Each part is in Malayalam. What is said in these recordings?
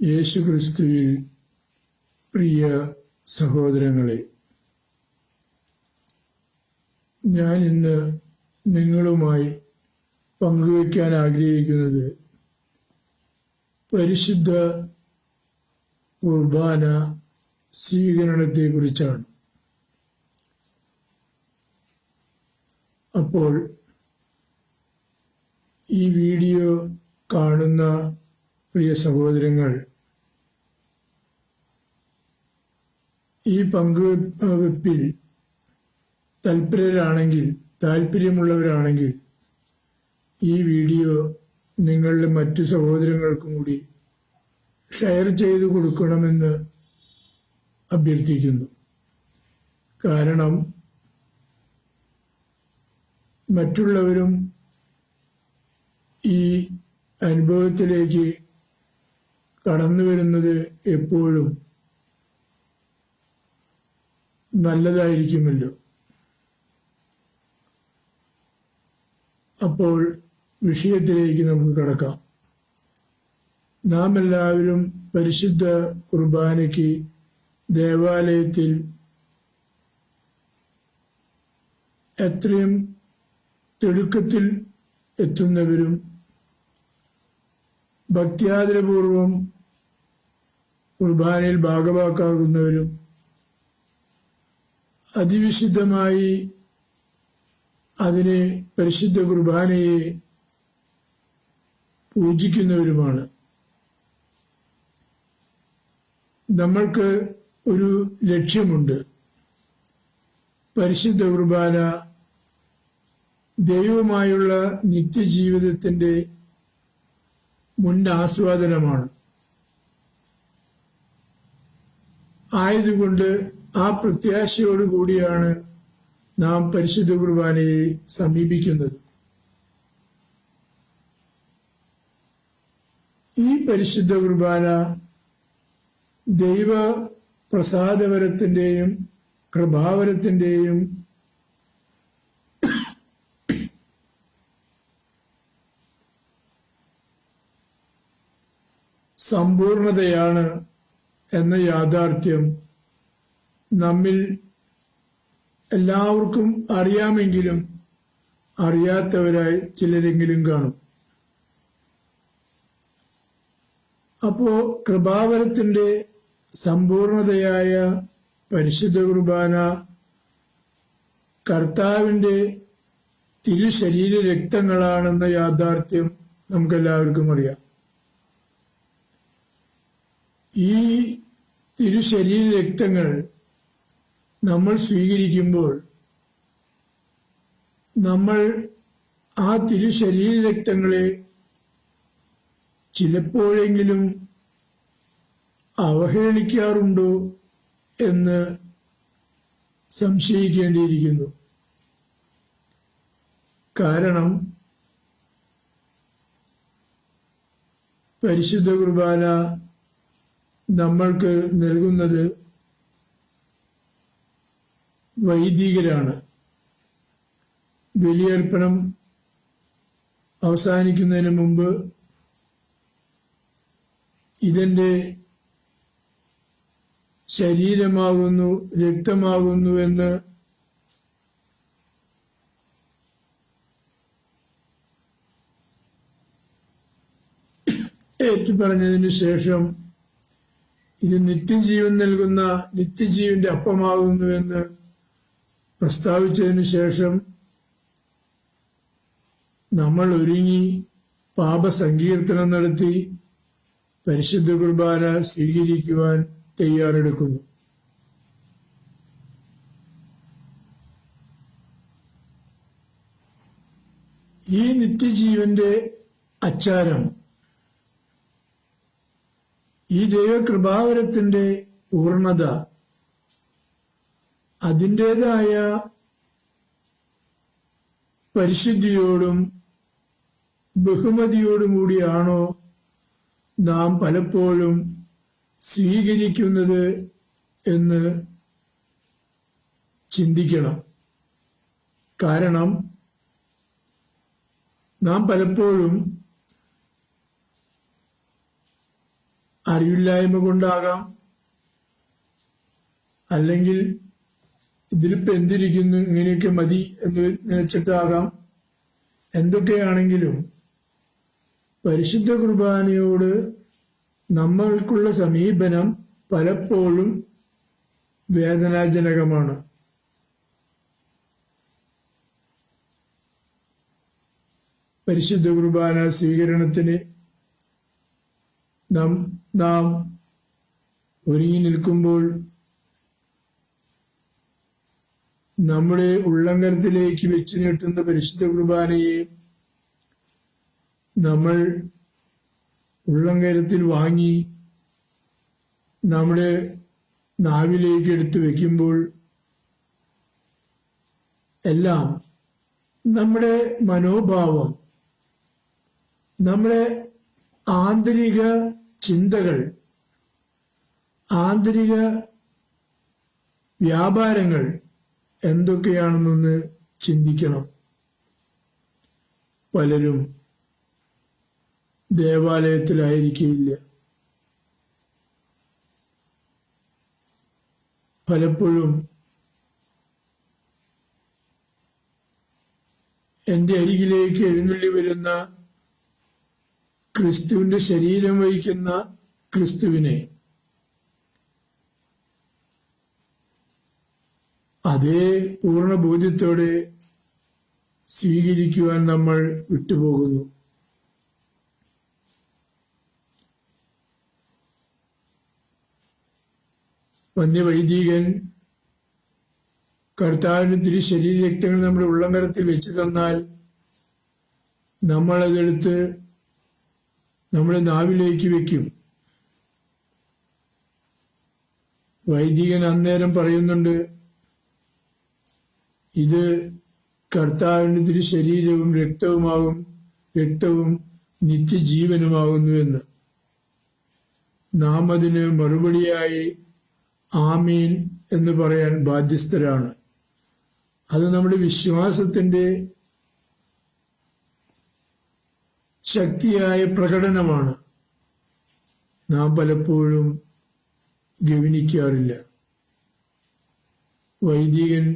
യേശുക്രിസ്തുവിൽ പ്രിയ സഹോദരങ്ങളെ, ഞാൻ ഇന്ന് നിങ്ങളുമായി പങ്കുവയ്ക്കാൻ ആഗ്രഹിക്കുന്നത് പരിശുദ്ധ കുർബാന സ്വീകരണത്തെക്കുറിച്ചാണ്. അപ്പോൾ ഈ വീഡിയോ കാണുന്ന പ്രിയ സഹോദരങ്ങൾ, ഈ പങ്കുവെപ്പിൽ താല്പര്യമുള്ളവരാണെങ്കിൽ ഈ വീഡിയോ നിങ്ങളുടെ മറ്റു സഹോദരങ്ങൾക്കും കൂടി ഷെയർ ചെയ്തു കൊടുക്കണമെന്ന് അഭ്യർത്ഥിക്കുന്നു. കാരണം മറ്റുള്ളവരും ഈ അനുഭവത്തിലേക്ക് കടന്നു വരുന്നത് എപ്പോഴും നല്ലതായിരിക്കുമല്ലോ. അപ്പോൾ വിഷയത്തിലേക്ക് നമുക്ക് കടക്കാം. നാം എല്ലാവരും പരിശുദ്ധ കുർബാനയ്ക്ക് ദേവാലയത്തിൽ എത്രയും തിടുക്കത്തിൽ എത്തുന്നവരും ഭക്ത്യാദരപൂർവം കുർബാനയിൽ ഭാഗവാക്കാകുന്നവരും അതിവിശുദ്ധമായി അതിനെ പരിശുദ്ധ കുർബാനയെ പൂജിക്കുന്നവരുമാണ്. നമ്മൾക്ക് ഒരു ലക്ഷ്യമുണ്ട്. പരിശുദ്ധ കുർബാന ദൈവവുമായുള്ള നിത്യജീവിതത്തിന്റെ മുൻ ആസ്വാദനമാണ്. ആയതുകൊണ്ട് ആ പ്രത്യാശയോടുകൂടിയാണ് നാം പരിശുദ്ധ കുർബാനയെ സമീപിക്കുന്നത്. ഈ പരിശുദ്ധ കുർബാന ദൈവ പ്രസാദവരത്തിന്റെയും കൃപാവരത്തിന്റെയും സമ്പൂർണതയാണ് എന്ന യാഥാർത്ഥ്യം നമ്മിൽ എല്ലാവർക്കും അറിയാമെങ്കിലും അറിയാത്തവരായി ചിലരെങ്കിലും കാണും. അപ്പോ കൃപാവരത്തിന്റെ സമ്പൂർണതയായ പരിശുദ്ധ കുർബാന കർത്താവിന്റെ തിരുശരീര രക്തങ്ങളാണെന്ന യാഥാർത്ഥ്യം നമുക്കെല്ലാവർക്കും അറിയാം. ഈ തിരുശരീര രക്തങ്ങൾ നമ്മൾ സ്വീകരിക്കുമ്പോൾ നമ്മൾ ആ തിരുശരീര രക്തങ്ങളെ ചിലപ്പോഴെങ്കിലും അവഹേളിക്കാറുണ്ടോ എന്ന് സംശയിക്കേണ്ടിയിരിക്കുന്നു. കാരണം പരിശുദ്ധ കുർബാന നമ്മൾക്ക് നൽകുന്നത് വൈദികരാണ്. ബലിയർപ്പണം അവസാനിക്കുന്നതിന് മുമ്പ് ഇതെന്റെ ശരീരമാകുന്നു, രക്തമാകുന്നു എന്ന് ഏറ്റുപറഞ്ഞതിന് ശേഷം ഇത് നിത്യജീവൻ നൽകുന്ന നിത്യജീവന്റെ അപ്പമാകുന്നുവെന്ന് പ്രസ്താവിച്ചതിന് ശേഷം നമ്മൾ ഒരുങ്ങി പാപസങ്കീർത്തനം നടത്തി പരിശുദ്ധ കുർബാന സ്വീകരിക്കുവാൻ തയ്യാറെടുക്കുന്നു. ഈ നിത്യജീവന്റെ അച്ചാരം, ഈ ദൈവകൃപാവരത്തിന്റെ പൂർണ്ണത അതിൻ്റെതായ പരിശുദ്ധിയോടും ബഹുമതിയോടും കൂടിയാണോ നാം പലപ്പോഴും സ്വീകരിക്കുന്നത് എന്ന് ചിന്തിക്കണം. കാരണം നാം പലപ്പോഴും അറിവില്ലായ്മ കൊണ്ടാകാം, അല്ലെങ്കിൽ ഇതിലിപ്പോ എന്തിരിക്കുന്നു, ഇങ്ങനെയൊക്കെ മതി എന്ന് നിലച്ചിട്ടാകാം. എന്തൊക്കെയാണെങ്കിലും പരിശുദ്ധ കുർബാനയോട് നമ്മൾക്കുള്ള സമീപനം പലപ്പോഴും വേദനാജനകമാണ്. പരിശുദ്ധ കുർബാന സ്വീകരണത്തിന് നാം ഒരുങ്ങി നിൽക്കുമ്പോൾ നമ്മുടെ ഉള്ളംകരത്തിലേക്ക് വെച്ചു നീട്ടുന്ന പരിശുദ്ധ കുർബാനയെ നമ്മൾ ഉള്ളംകരത്തിൽ വാങ്ങി നമ്മുടെ നാവിലേക്ക് എടുത്തു വെക്കുമ്പോൾ എല്ലാം നമ്മുടെ മനോഭാവം, നമ്മുടെ ആന്തരിക ചിന്തകൾ, ആന്തരിക വ്യാപാരങ്ങൾ എന്തൊക്കെയാണെന്നൊന്ന് ചിന്തിക്കണം. പലരും ദേവാലയത്തിലായിരിക്കില്ല. പലപ്പോഴും എന്റെ അരികിലേക്ക് എഴുന്നള്ളി വരുന്ന ക്രിസ്തുവിന്റെ ശരീരം വഹിക്കുന്ന ക്രിസ്തുവിനെ അതേ പൂർണ്ണ ബോധ്യത്തോടെ സ്വീകരിക്കുവാൻ നമ്മൾ വിട്ടുപോകുന്നു. വന്യവൈദികൻ കർത്താവിന് തിരുശരീര രക്തങ്ങൾ നമ്മുടെ ഉള്ളംകരത്തിൽ വെച്ച് തന്നാൽ നമ്മളതെടുത്ത് നമ്മുടെ നാവിലേക്ക് വെക്കും. വൈദികൻ അന്നേരം പറയുന്നുണ്ട്, ഇത് കർത്താവിന്റെ തിരുശരീരവും രക്തവും നിത്യജീവനുമാകുന്നു എന്ന്. നാം അതിന് മറുപടിയായി ആമീൻ എന്ന് പറയാൻ ബാധ്യസ്ഥരാണ്. അത് നമ്മുടെ വിശ്വാസത്തിന്റെ ശക്തിയായ പ്രകടനമാണ്. നാം പലപ്പോഴും ഗവനിക്കാറില്ല. വൈദികൻ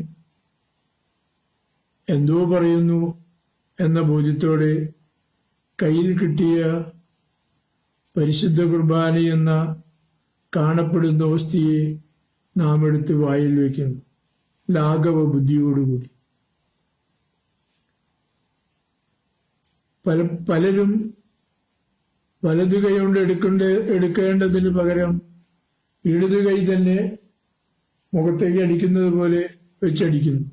എന്തോ പറയുന്നു എന്ന ബോധ്യത്തോടെ കയ്യിൽ കിട്ടിയ പരിശുദ്ധ കുർബാന എന്ന കാണപ്പെടുന്ന ഓസ്തിയെ നാം എടുത്ത് വായിൽ വയ്ക്കുന്നു, ലാഘവ ബുദ്ധിയോടുകൂടി. പലരും വലതു കൈ കൊണ്ട് എടുക്കേണ്ടതിന് പകരം ഇടതു കൈ തന്നെ മുഖത്തേക്ക് അടിക്കുന്നത് പോലെ വെച്ചടിക്കുന്നു.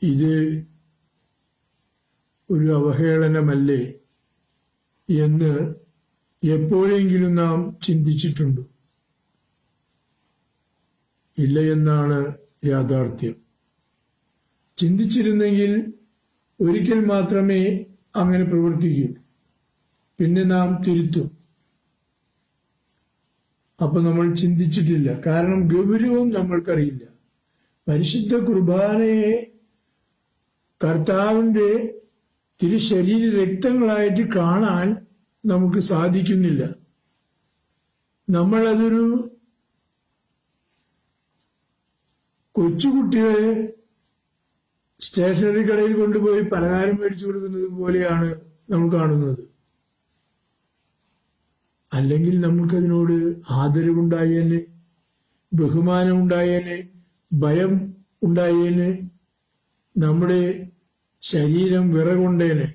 ഇത് ഒരു അവഹേളനമല്ലേ എന്ന് എപ്പോഴെങ്കിലും നാം ചിന്തിച്ചിട്ടുണ്ടോ? ഇല്ല എന്നാണ് യാഥാർത്ഥ്യം. ചിന്തിച്ചിരുന്നെങ്കിൽ ഒരിക്കൽ മാത്രമേ അങ്ങനെ പ്രവർത്തിക്കൂ, പിന്നെ നാം തിരുത്തും. അപ്പൊ നമ്മൾ ചിന്തിച്ചിട്ടില്ല, കാരണം ഗൗരവം നമ്മൾക്കറിയില്ല. പരിശുദ്ധ കുർബാനയെ കർത്താവിന്റെ തിരുശരീര രക്തങ്ങളായിട്ട് കാണാൻ നമുക്ക് സാധിക്കുന്നില്ല. നമ്മളതൊരു കൊച്ചുകുട്ടികളെ സ്റ്റേഷനറി കടയിൽ കൊണ്ടുപോയി പലഹാരം മേടിച്ചു കൊടുക്കുന്നത് പോലെയാണ് നമ്മൾ കാണുന്നത്. അല്ലെങ്കിൽ നമുക്കതിനോട് ആദരവുണ്ടായേനെ, ബഹുമാനം ഉണ്ടായേനെ, ഭയം ഉണ്ടായേനെ, നമ്മുടെ ശരീരം വിറകൊണ്ടേനെ.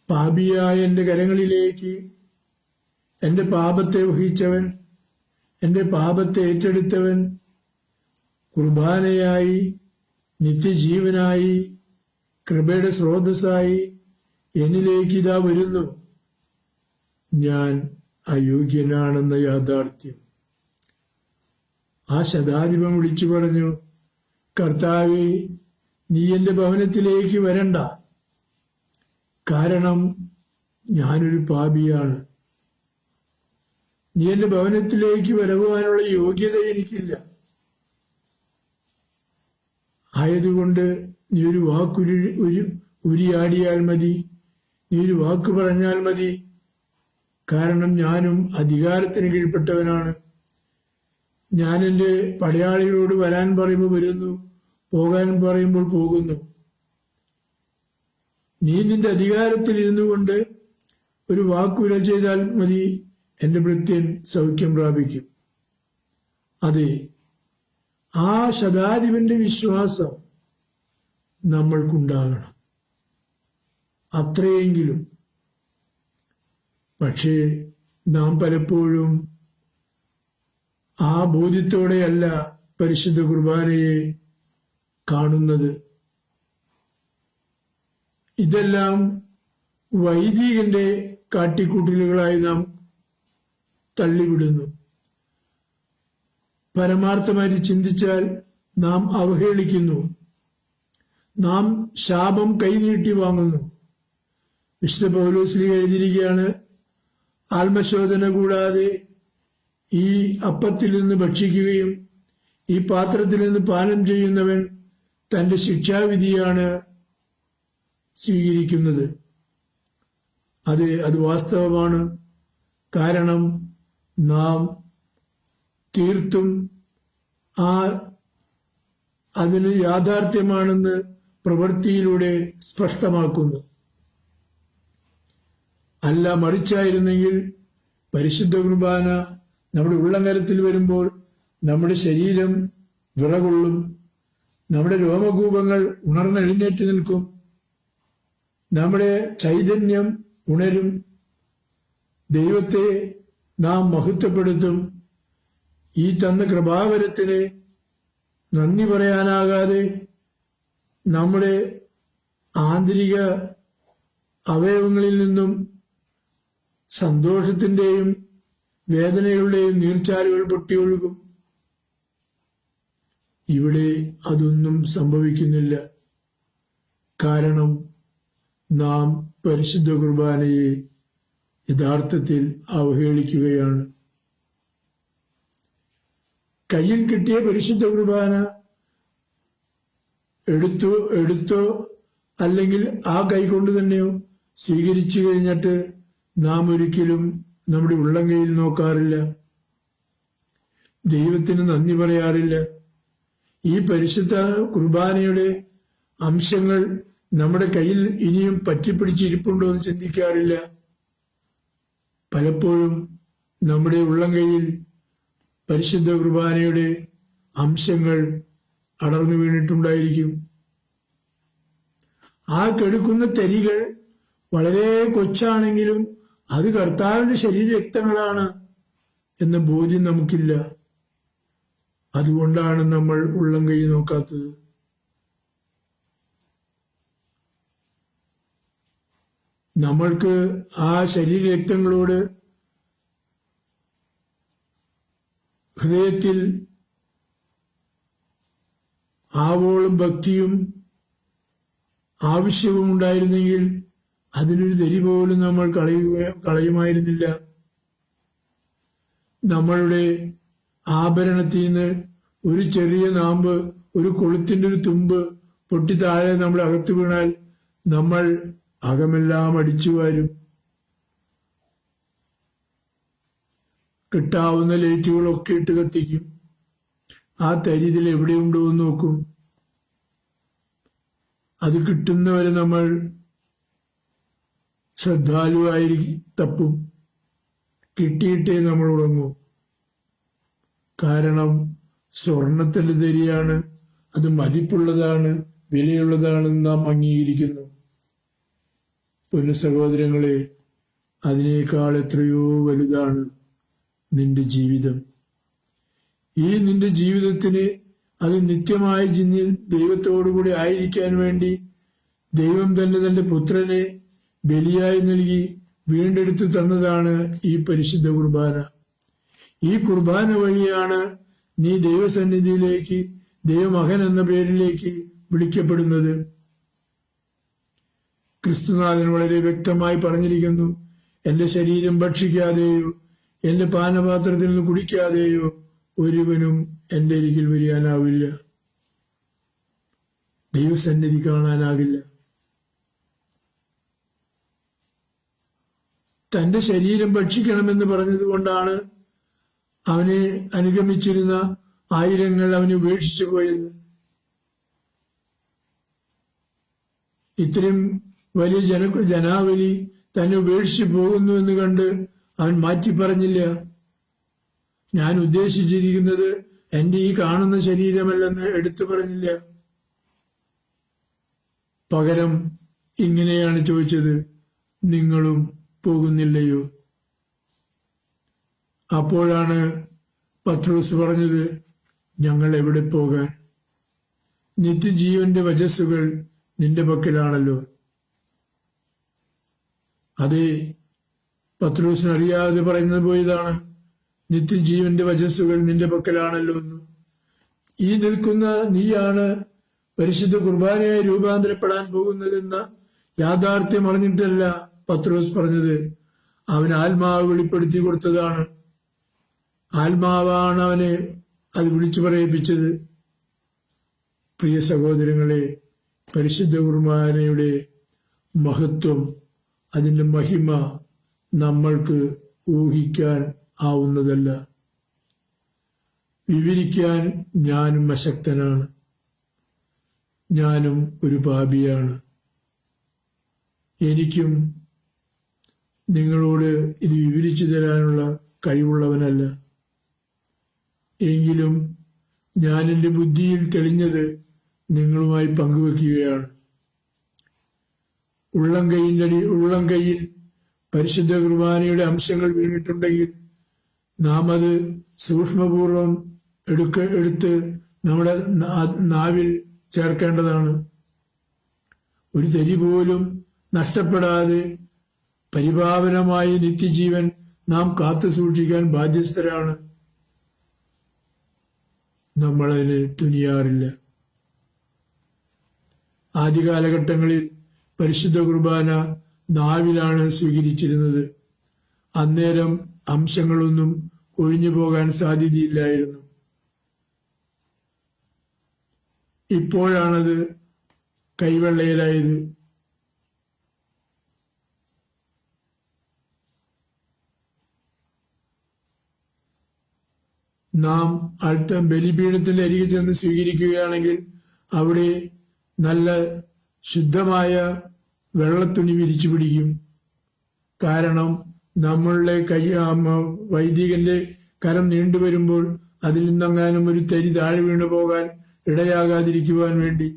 പാപിയായ എന്റെ കരങ്ങളിലേക്ക് എന്റെ പാപത്തെ വഹിച്ചവൻ, എന്റെ പാപത്തെ ഏറ്റെടുത്തവൻ കുർബാനയായി, നിത്യജീവനായി, കൃപയുടെ സ്രോതസ്സായി എന്നിലേക്ക് ഇതാ വരുന്നു. ഞാൻ അയോഗ്യനാണെന്ന യാഥാർത്ഥ്യം. ആ ശതാധിപൻ വിളിച്ചു പറഞ്ഞു, കർത്താവേ, നീ എന്റെ ഭവനത്തിലേക്ക് വരണ്ട, കാരണം ഞാനൊരു പാപിയാണ്. നീ എന്റെ ഭവനത്തിലേക്ക് വരുവാനുള്ള യോഗ്യത എനിക്കില്ല. ആയതുകൊണ്ട് നീ ഒരു ഉരിയാടിയാൽ മതി, നീ ഒരു വാക്ക് പറഞ്ഞാൽ മതി. കാരണം ഞാനും അധികാരത്തിന് കീഴ്പ്പെട്ടവനാണ്. ഞാൻ എൻ്റെ പടയാളികളോട് വരാൻ പറയുമ്പോൾ വരുന്നു, പോകാൻ പറയുമ്പോൾ പോകുന്നു. നീ നിന്റെ അധികാരത്തിൽ ഇരുന്നു കൊണ്ട് ഒരു വാക്കുര ചെയ്താൽ മതി, എൻ്റെ ഭൃത്യൻ സൗഖ്യം പ്രാപിക്കും. അതെ, ആ ശതാധിപന്റെ വിശ്വാസം നമ്മൾക്കുണ്ടാകണം, അത്രയെങ്കിലും. പക്ഷേ നാം പലപ്പോഴും ആ ബോധ്യത്തോടെയല്ല പരിശുദ്ധ കുർബാനയെ കാണുന്നത്. ഇതെല്ലാം വൈദികന്റെ കാട്ടിക്കൂട്ടലുകളായി നാം തള്ളിവിടുന്നു. പരമാർത്ഥമായിട്ട് ചിന്തിച്ചാൽ നാം അവഹേളിക്കുന്നു, നാം ശാപം കൈനീട്ടി വാങ്ങുന്നു. വിശുദ്ധ പൗലോസ്ലീഹ എഴുതിയിരിക്കുകയാണ്, ആത്മശോധന കൂടാതെ ഈ അപ്പത്തിൽ നിന്ന് ഭക്ഷിക്കുകയും ഈ പാത്രത്തിൽ നിന്ന് പാനം ചെയ്യുന്നവൻ തന്റെ ശിക്ഷാവിധിയാണ് സ്വീകരിക്കുന്നത്. അത് വാസ്തവമാണ്. കാരണം നാം തീർത്തും അതിന് യാഥാർത്ഥ്യമാണെന്ന് പ്രവൃത്തിയിലൂടെ സ്പഷ്ടമാക്കുന്നു. അല്ല മറിച്ചായിരുന്നെങ്കിൽ പരിശുദ്ധ കുർബാന നമ്മുടെ ഉള്ളങ്കരത്തിൽ വരുമ്പോൾ നമ്മുടെ ശരീരം വിറകൊള്ളും, നമ്മുടെ രോമകൂപങ്ങൾ ഉണർന്നെഴുന്നേറ്റ് നിൽക്കും, നമ്മുടെ ചൈതന്യം ഉണരും, ദൈവത്തെ നാം മഹത്വപ്പെടുത്തും. ഈ തന്ന കൃപാവരത്തിന് നന്ദി പറയാനാകാതെ നമ്മുടെ ആന്തരിക അവയവങ്ങളിൽ നിന്നും സന്തോഷത്തിന്റെയും വേദനകളുടെയും നീർച്ചാലുകൾ പൊട്ടിയൊഴുകും. ഇവിടെ അതൊന്നും സംഭവിക്കുന്നില്ല. കാരണം നാം പരിശുദ്ധ കുർബാനയെ യഥാർത്ഥത്തിൽ അവഹേളിക്കുകയാണ്. കയ്യിൽ കിട്ടിയ പരിശുദ്ധ കുർബാന എടുത്തോ അല്ലെങ്കിൽ ആ കൈകൊണ്ട് തന്നെയോ സ്വീകരിച്ചു കഴിഞ്ഞിട്ട് നാം ഒരിക്കലും നമ്മുടെ ഉള്ളംകൈയിൽ നോക്കാറില്ല, ദൈവത്തിന് നന്ദി പറയാറില്ല. ഈ പരിശുദ്ധ കുർബാനയുടെ അംശങ്ങൾ നമ്മുടെ കയ്യിൽ ഇനിയും പറ്റിപ്പിടിച്ചിരിപ്പുണ്ടോ എന്ന് ചിന്തിക്കാറില്ല. പലപ്പോഴും നമ്മുടെ ഉള്ളംകൈയിൽ പരിശുദ്ധ കുർബാനയുടെ അംശങ്ങൾ അടർന്നു വീണിട്ടുണ്ടായിരിക്കും. ആ കെടുക്കുന്ന തരികൾ വളരെ കൊച്ചാണെങ്കിലും അത് കർത്താവിന്റെ ശരീരരക്തങ്ങളാണ് എന്ന ബോധ്യം നമുക്കില്ല. അതുകൊണ്ടാണ് നമ്മൾ ഉള്ളം കൈ നോക്കാത്തത്. നമ്മൾക്ക് ആ ശരീരരക്തങ്ങളോട് ഹൃദയത്തിൽ ആവോളം ഭക്തിയും ആവശ്യവും ഉണ്ടായിരുന്നെങ്കിൽ അതിനൊരു തരി പോലും നമ്മൾ കളയുമായിരുന്നില്ല. നമ്മളുടെ ആഭരണത്തിൽ നിന്ന് ഒരു ചെറിയ നാമ്പ്, ഒരു കൊളുത്തിന്റെ ഒരു തുമ്പ് പൊട്ടി താഴെ നമ്മൾ അകത്ത് വീണാൽ നമ്മൾ അകമെല്ലാം അടിച്ചു വാരും. കിട്ടാവുന്ന ലൈറ്റുകളൊക്കെ ഇട്ട് കത്തിക്കും. ആ തരി ഇതിൽ എവിടെയുണ്ടോ എന്ന് നോക്കും. അത് കിട്ടുന്നവരെ നമ്മൾ ശ്രദ്ധാലുവായി തപ്പും. കിട്ടിയിട്ടേ നമ്മൾ ഉറങ്ങും. കാരണം സ്വർണത്തിന്റെ തരിയാണ്, അത് മതിപ്പുള്ളതാണ്, വിലയുള്ളതാണെന്ന് നാം അംഗീകരിക്കുന്നു. പൊന്നു സഹോദരങ്ങളെ, അതിനേക്കാൾ എത്രയോ വലുതാണ് നിന്റെ ജീവിതം. ഈ നിന്റെ ജീവിതത്തിന് അത് നിത്യമായ ദൈവത്തോടുകൂടി ആയിരിക്കാൻ വേണ്ടി ദൈവം തന്നെ തന്റെ പുത്രനെ ബലിയായി നൽകി വീണ്ടെടുത്ത് തന്നതാണ് ഈ പരിശുദ്ധ കുർബാന. ഈ കുർബാന വഴിയാണ് നീ ദൈവസന്നിധിയിലേക്ക്, ദൈവമകൻ എന്ന പേരിലേക്ക് വിളിക്കപ്പെടുന്നത്. ക്രിസ്തുനാഥൻ വളരെ വ്യക്തമായി പറഞ്ഞിരിക്കുന്നു, എന്റെ ശരീരം ഭക്ഷിക്കാതെയോ എന്റെ പാനപാത്രത്തിൽ നിന്ന് കുടിക്കാതെയോ ഒരുവനും എന്റെ അരികിൽ വരിയാനാവില്ല. ദൈവസന്നിധി കാണാനാകില്ല. തന്റെ ശരീരം ഭക്ഷിക്കണമെന്ന് പറഞ്ഞതുകൊണ്ടാണ് അവനെ അനുഗമിച്ചിരുന്ന ആയിരങ്ങൾ അവനെ ഉപേക്ഷിച്ചു പോയത്. ഇത്രയും വലിയ ജനാവലി തന്നെ ഉപേക്ഷിച്ചു പോകുന്നു എന്ന് കണ്ട് അവൻ മാറ്റി പറഞ്ഞില്ല, ഞാൻ ഉദ്ദേശിച്ചിരിക്കുന്നത് എന്റെ ഈ കാണുന്ന ശരീരമല്ലെന്ന് എടുത്തു പറഞ്ഞില്ല. പകരം ഇങ്ങനെയാണ് ചോദിച്ചത്, നിങ്ങളും പോകുന്നില്ലയോ? അപ്പോഴാണ് പത്രോസ് പറഞ്ഞത്, ഞങ്ങൾ എവിടെ പോകാൻ? നിത്യജീവന്റെ വചസ്സുകൾ നിന്റെ പക്കലാണല്ലോ. അതെ, പത്രോസിന് അറിയാതെ പറയുന്നത് പോയതാണ്, നിത്യജീവന്റെ വചസ്സുകൾ നിന്റെ പക്കലാണല്ലോ എന്ന്. ഈ നിൽക്കുന്ന നീയാണ് പരിശുദ്ധ കുർബാനയായി രൂപാന്തരപ്പെടാൻ പോകുന്നതെന്ന യാഥാർത്ഥ്യം അറിഞ്ഞിട്ടല്ല പത്രോസ് പറഞ്ഞത്. അവൻ ആത്മാവ് വെളിപ്പെടുത്തി കൊടുത്തതാണ്. ആത്മാവാണ് അവനെ അത് വിളിച്ചു പറയിപ്പിച്ചത്. പ്രിയ സഹോദരങ്ങളെ, പരിശുദ്ധ കുർബാനയുടെ മഹത്വം, അതിന്റെ മഹിമ നമ്മൾക്ക് ഊഹിക്കാൻ ആവുന്നതല്ല. വിവരിക്കാൻ ഞാനും അശക്തനാണ്. ഞാനും ഒരു പാപിയാണ്. എനിക്കും നിങ്ങളോട് ഇത് വിവരിച്ചു തരാനുള്ള കഴിവുള്ളവനല്ല. എങ്കിലും ഞാൻ എൻ്റെ ബുദ്ധിയിൽ തെളിഞ്ഞത് നിങ്ങളുമായി പങ്കുവെക്കുകയാണ്. ഉള്ളം കൈയിൽ പരിശുദ്ധ കുർബാനയുടെ അംശങ്ങൾ വീണിട്ടുണ്ടെങ്കിൽ നാം അത് സൂക്ഷ്മപൂർവം എടുത്ത് നമ്മുടെ നാവിൽ ചേർക്കേണ്ടതാണ്. ഒരു തരി പോലും നഷ്ടപ്പെടാതെ പരിപാവനമായ നിത്യജീവൻ നാം കാത്തു സൂക്ഷിക്കാൻ ബാധ്യസ്ഥരാണ്. നമ്മളതിന് തുനിയാറില്ല. ആദ്യകാലഘട്ടങ്ങളിൽ പരിശുദ്ധ കുർബാന നാവിലാണ് സ്വീകരിച്ചിരുന്നത്. അന്നേരം അംശങ്ങളൊന്നും ഒഴിഞ്ഞു പോകാൻ സാധ്യതയില്ലായിരുന്നു. ഇപ്പോഴാണത് കൈവെള്ളയിലായത്. നാം അല്പം ബലിപീഠത്തിന്റെ അരികിൽ ചെന്ന് സ്വീകരിക്കുകയാണെങ്കിൽ അവിടെ നല്ല ശുദ്ധമായ വെള്ളത്തുണി വിരിച്ചു പിടിക്കും. കാരണം നമ്മളുടെ വൈദികന്റെ കരം നീണ്ടുവരുമ്പോൾ അതിൽ നിന്നെങ്ങാനും ഒരു തരി താഴെ വീണു പോകാൻ ഇടയാകാതിരിക്കുവാൻ വേണ്ടി.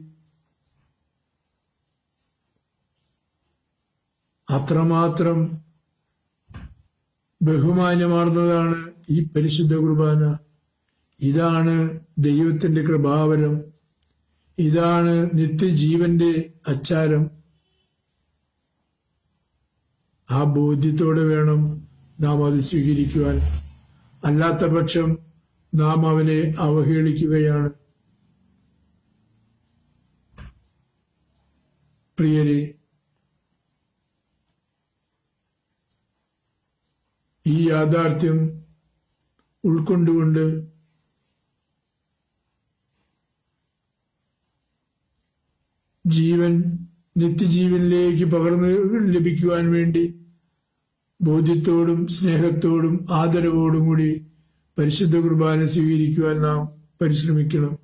അത്രമാത്രം ബഹുമാന്യമാർന്നതാണ് ഈ പരിശുദ്ധ കുർബാന. ഇതാണ് ദൈവത്തിന്റെ കൃപാവരം. ഇതാണ് നിത്യജീവന്റെ അച്ചാരം. ആ ബോധ്യത്തോടെ വേണം നാം അത് സ്വീകരിക്കുവാൻ. അല്ലാത്ത പക്ഷം നാം അവനെ അവഹേളിക്കുകയാണ്. പ്രിയരെ, ഈ യാഥാർത്ഥ്യം ഉൾക്കൊണ്ടുകൊണ്ട് ജീവൻ നിത്യജീവനിലേക്ക് പകർന്നു ലഭിക്കുവാൻ വേണ്ടി ബോധ്യത്തോടും സ്നേഹത്തോടും ആദരവോടും കൂടി പരിശുദ്ധ കുർബാന സ്വീകരിക്കുവാൻ നാം പരിശ്രമിക്കണം.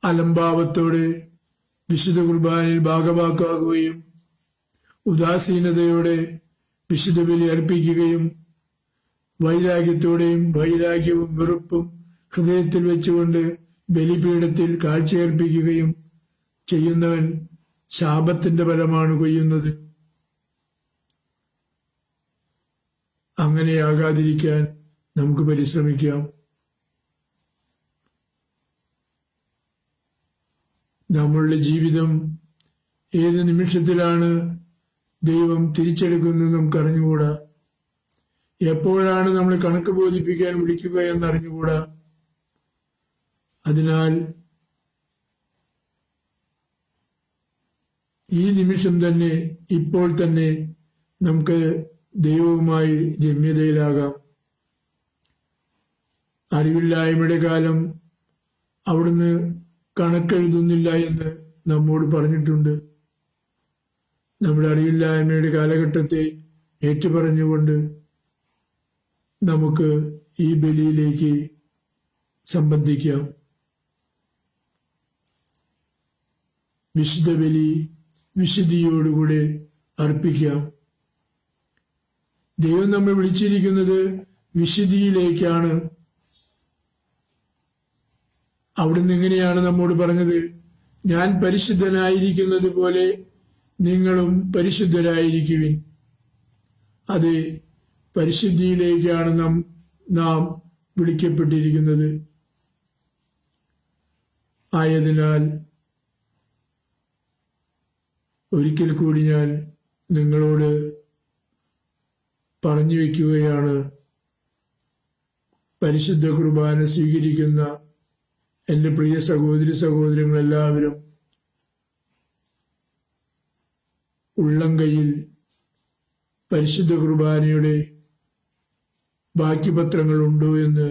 അലംഭാവത്തോടെ വിശുദ്ധ കുർബാനയിൽ ഭാഗവാക്കാകുകയും ഉദാസീനതയോടെ വിശുദ്ധ ബലി അർപ്പിക്കുകയും വൈരാഗ്യവും വെറുപ്പും ഹൃദയത്തിൽ വെച്ചുകൊണ്ട് ബലിപീഠത്തിൽ കാഴ്ചയർപ്പിക്കുകയും ചെയ്യുന്നവൻ ശാപത്തിന്റെ ഫലമാണ് കൊയ്യുന്നത്. അങ്ങനെയാകാതിരിക്കാൻ നമുക്ക് പരിശ്രമിക്കാം. നമ്മളുടെ ജീവിതം ഏത് നിമിഷത്തിലാണ് ദൈവം തിരിച്ചെടുക്കുന്നത് നമുക്ക് അറിഞ്ഞുകൂടാ. എപ്പോഴാണ് നമ്മളെ കണക്ക് ബോധിപ്പിക്കാൻ വിളിക്കുക എന്നറിഞ്ഞുകൂടാ. അതിനാൽ ഈ നിമിഷം തന്നെ, ഇപ്പോൾ തന്നെ നമുക്ക് ദൈവവുമായി രമ്യതയിലാകാം. അറിവില്ലായ്മയുടെ കാലം അവിടുന്ന് കണക്കെഴുതുന്നില്ല എന്ന് നമ്മോട് പറഞ്ഞിട്ടുണ്ട്. നമ്മുടെ അറിവില്ലായ്മയുടെ കാലഘട്ടത്തെ ഏറ്റുപറഞ്ഞുകൊണ്ട് നമുക്ക് ഈ ബലിയിലേക്ക് സംബന്ധിക്കാം. വിശുദ്ധ ബലി വിശുദ്ധിയോടുകൂടെ അർപ്പിക്കാം. ദൈവം നമ്മെ വിളിച്ചിരിക്കുന്നത് വിശുദ്ധിയിലേക്കാണ്. അവിടുന്ന് ഇങ്ങനെയാണ് നമ്മോട് പറഞ്ഞത്, ഞാൻ പരിശുദ്ധനായിരിക്കുന്നത് പോലെ നിങ്ങളും പരിശുദ്ധരായിരിക്കുവിൻ. അത് പരിശുദ്ധിയിലേക്കാണ് നാം വിളിക്കപ്പെട്ടിരിക്കുന്നത്. ആയതിനാൽ ഒരിക്കൽ കൂടി ഞാൻ നിങ്ങളോട് പറഞ്ഞു വയ്ക്കുകയാണ്, പരിശുദ്ധ കുർബാന സ്വീകരിക്കുന്ന എൻ്റെ പ്രിയ സഹോദരി സഹോദരങ്ങളെല്ലാവരും ഉള്ളം കൈയിൽ പരിശുദ്ധ കുർബാനയുടെ ബാക്കി പത്രങ്ങൾ ഉണ്ടോ എന്ന്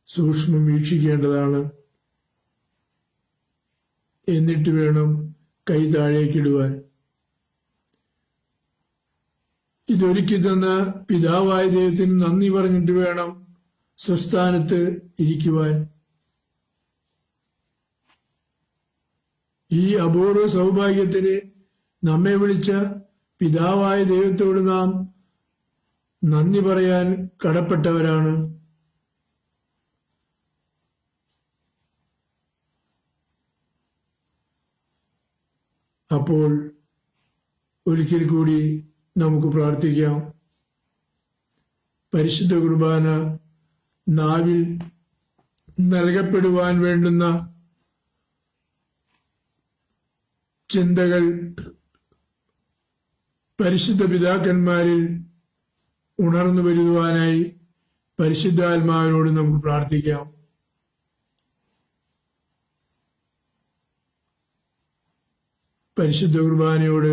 സൂക്ഷ്മം വീക്ഷിക്കേണ്ടതാണ്. എന്നിട്ട് വേണം കൈ താഴേക്കിടുവാൻ. ഇതൊരുക്കി തന്ന പിതാവായ ദൈവത്തിന് നന്ദി പറഞ്ഞിട്ട് വേണം സ്വസ്ഥാനത്ത് ഇരിക്കുവാൻ. ഈ അപൂർവ സൗഭാഗ്യത്തിന് നമ്മെ വിളിച്ച പിതാവായ ദൈവത്തോട് നാം നന്ദി പറയാൻ കടപ്പെട്ടവരാണ്. അപ്പോൾ ഒരിക്കൽ കൂടി നമുക്ക് പ്രാർത്ഥിക്കാം. പരിശുദ്ധ കുർബാന നാവിൽ നൽകപ്പെടുവാൻ വേണ്ടുന്ന ചിന്തകൾ പരിശുദ്ധ പിതാക്കന്മാരിൽ ഉണർന്നു വരുവാനായി പരിശുദ്ധാത്മാവിനോട് നമുക്ക് പ്രാർത്ഥിക്കാം. പരിശുദ്ധ കുർബാനയോട്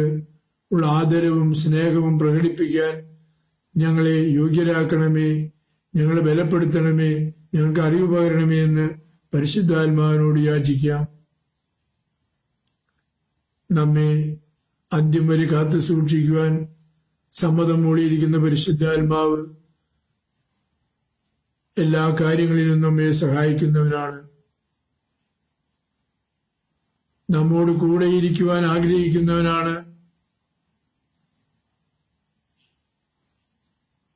ഉള്ള ആദരവും സ്നേഹവും പ്രകടിപ്പിക്കാൻ ഞങ്ങളെ യോഗ്യരാക്കണമേ, ഞങ്ങളെ ബലപ്പെടുത്തണമേ, ഞങ്ങൾക്ക് അറിവ് പകരണമേ എന്ന് പരിശുദ്ധാത്മാവിനോട് യാചിക്കാം. നമ്മെ അന്ത്യം വരെ കാത്തു സൂക്ഷിക്കുവാൻ സമ്മതം മൂളിയിരിക്കുന്ന പരിശുദ്ധാത്മാവ് എല്ലാ കാര്യങ്ങളിലും നമ്മെ സഹായിക്കുന്നവനാണ്. നമ്മോട് കൂടെയിരിക്കുവാൻ ആഗ്രഹിക്കുന്നവനാണ്.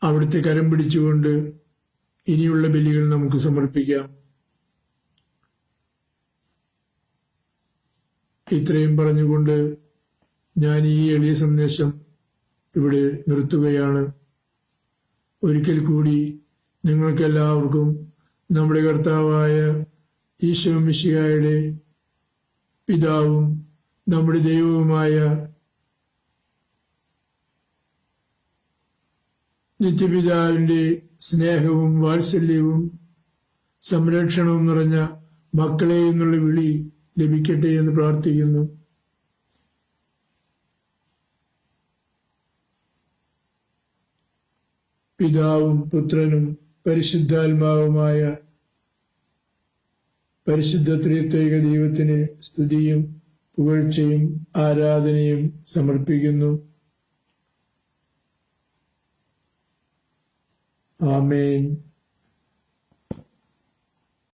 അവിടുത്തെ കരം പിടിച്ചുകൊണ്ട് ഇനിയുള്ള ബലികൾ നമുക്ക് സമർപ്പിക്കാം. ഇത്രയും പറഞ്ഞുകൊണ്ട് ഞാൻ ഈ എളിയ സന്ദേശം ഇവിടെ നിർത്തുകയാണ്. ഒരിക്കൽ കൂടി നിങ്ങൾക്കെല്ലാവർക്കും നമ്മുടെ കർത്താവായ ഈശോ മിശിഹായുടെ പിതാവും നമ്മുടെ ദൈവവുമായ നിത്യപിതാവിൻ്റെ സ്നേഹവും വാത്സല്യവും സംരക്ഷണവും നിറഞ്ഞ മക്കളെ എന്നുള്ള വിളി ലഭിക്കട്ടെ എന്ന് പ്രാർത്ഥിക്കുന്നു. പിതാവും പുത്രനും പരിശുദ്ധാത്മാവുമായ പരിശുദ്ധ ത്രിത്വൈക ദൈവത്തിന് സ്തുതിയും പുകഴ്ചയും ആരാധനയും സമർപ്പിക്കുന്നു. ആമേൻ.